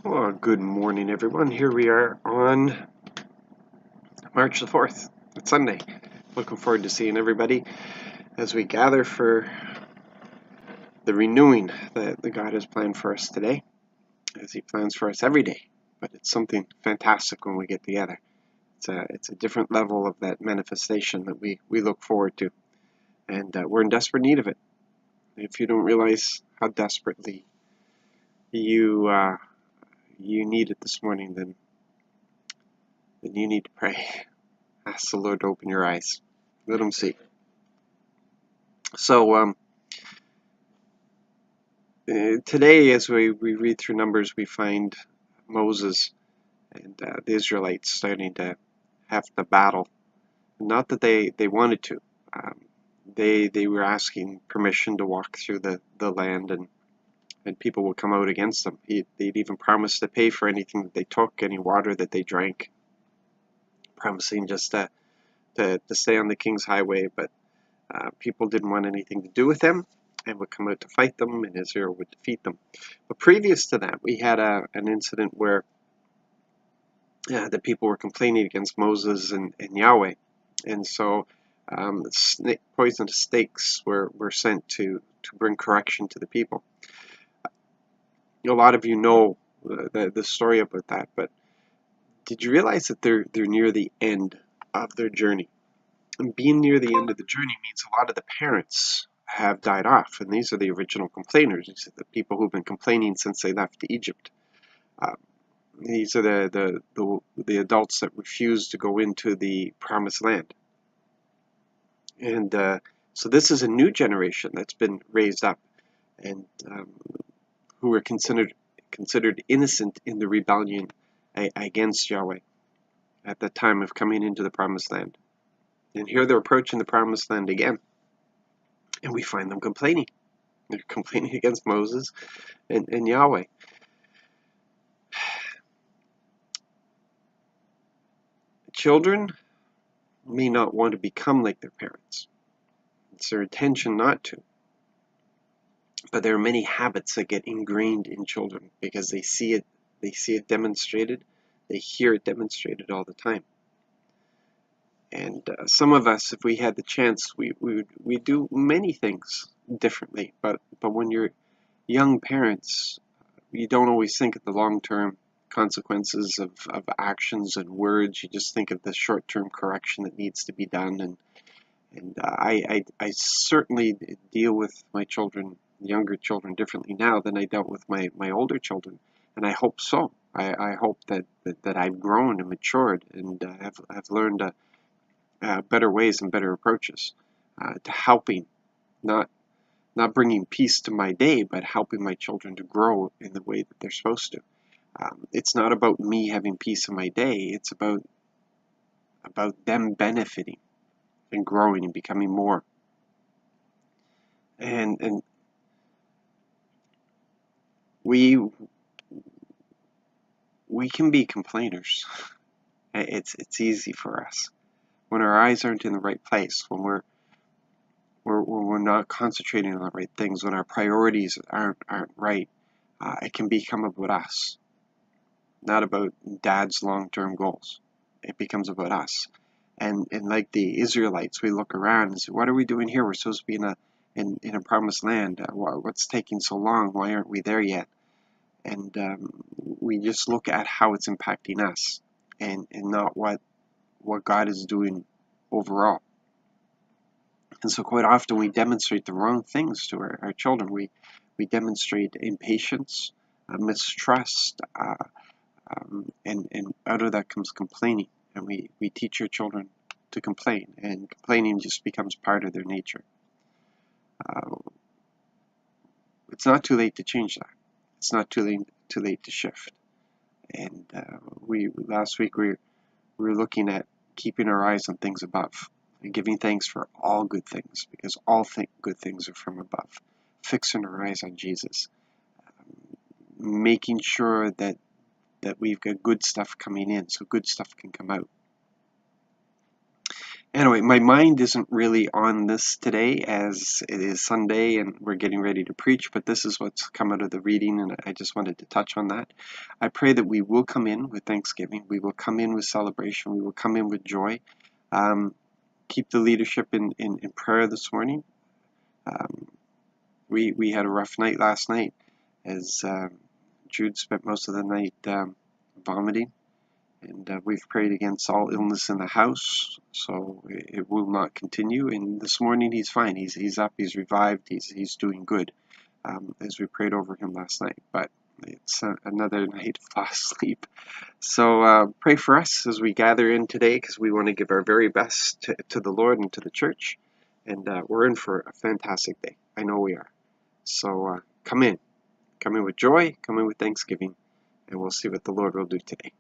Well, good morning, everyone. Here we are on March the 4th. It's Sunday. Looking forward to seeing everybody as we gather for the renewing that God has planned for us today, as He plans for us every day. But it's something fantastic when we get together. It's a different level of that manifestation that we look forward to. And we're in desperate need of it. If you don't realize how desperately you need it this morning, then you need to pray. Ask the Lord to open your eyes. Let Him see. So today, as we read through Numbers, we find Moses and the Israelites starting to have to battle. Not that they wanted to. They were asking permission to walk through the land, and people would come out against them. They'd even promised to pay for anything that they took, any water that they drank, promising just to stay on the King's Highway. But people didn't want anything to do with them and would come out to fight them, and Israel would defeat them. But previous to that, we had an incident where the people were complaining against Moses and Yahweh. And so poisonous snakes were sent to bring correction to the people. A lot of you know the story about that, but did you realize that they're near the end of their journey? And being near the end of the journey means a lot of the parents have died off, and these are the original complainers. These are the people who've been complaining since they left Egypt. These are the adults that refuse to go into the promised land. And so this is a new generation that's been raised up, and who were considered innocent in the rebellion against Yahweh at the time of coming into the promised land. And here they're approaching the promised land again, and we find them complaining. They're complaining against Moses and Yahweh. Children may not want to become like their parents. It's their intention not to. But there are many habits that get ingrained in children because they see it demonstrated, they hear it demonstrated all the time. And some of us, if we had the chance, we do many things differently. But when you're young parents, you don't always think of the long-term consequences of actions and words. You just think of the short-term correction that needs to be done. And I certainly deal with my children, younger children, differently now than I dealt with my older children. And I hope so. I hope that I've grown and matured and have learned better ways and better approaches to helping, not bringing peace to my day, but helping my children to grow in the way that they're supposed to. It's not about me having peace in my day. It's about them benefiting and growing and becoming more. And we can be complainers. It's easy for us when our eyes aren't in the right place, when we're not concentrating on the right things, when our priorities aren't right. It can become about us, not about Dad's long-term goals. It becomes about us. And like the Israelites, we look around and say, "What are we doing here? We're supposed to be in a promised land. What's taking so long? Why aren't we there yet?" And we just look at how it's impacting us, and not what God is doing overall. And so quite often we demonstrate the wrong things to our children. We demonstrate impatience, mistrust, and out of that comes complaining. And we teach our children to complain, and complaining just becomes part of their nature. It's not too late to change that. It's not too late to shift. And last week we were looking at keeping our eyes on things above and giving thanks for all good things, because all good things are from above. Fixing our eyes on Jesus, making sure that we've got good stuff coming in so good stuff can come out. Anyway, my mind isn't really on this today as it is Sunday and we're getting ready to preach, but this is what's come out of the reading, and I just wanted to touch on that. I pray that we will come in with thanksgiving, we will come in with celebration, we will come in with joy. Keep the leadership in prayer this morning. We had a rough night last night as Jude spent most of the night vomiting. And we've prayed against all illness in the house, so it will not continue. And this morning he's fine. He's up. He's revived. He's doing good. As we prayed over him last night. But it's another night of lost sleep. So pray for us as we gather in today, because we want to give our very best to the Lord and to the church. And we're in for a fantastic day. I know we are. So come in with joy. Come in with thanksgiving, and we'll see what the Lord will do today.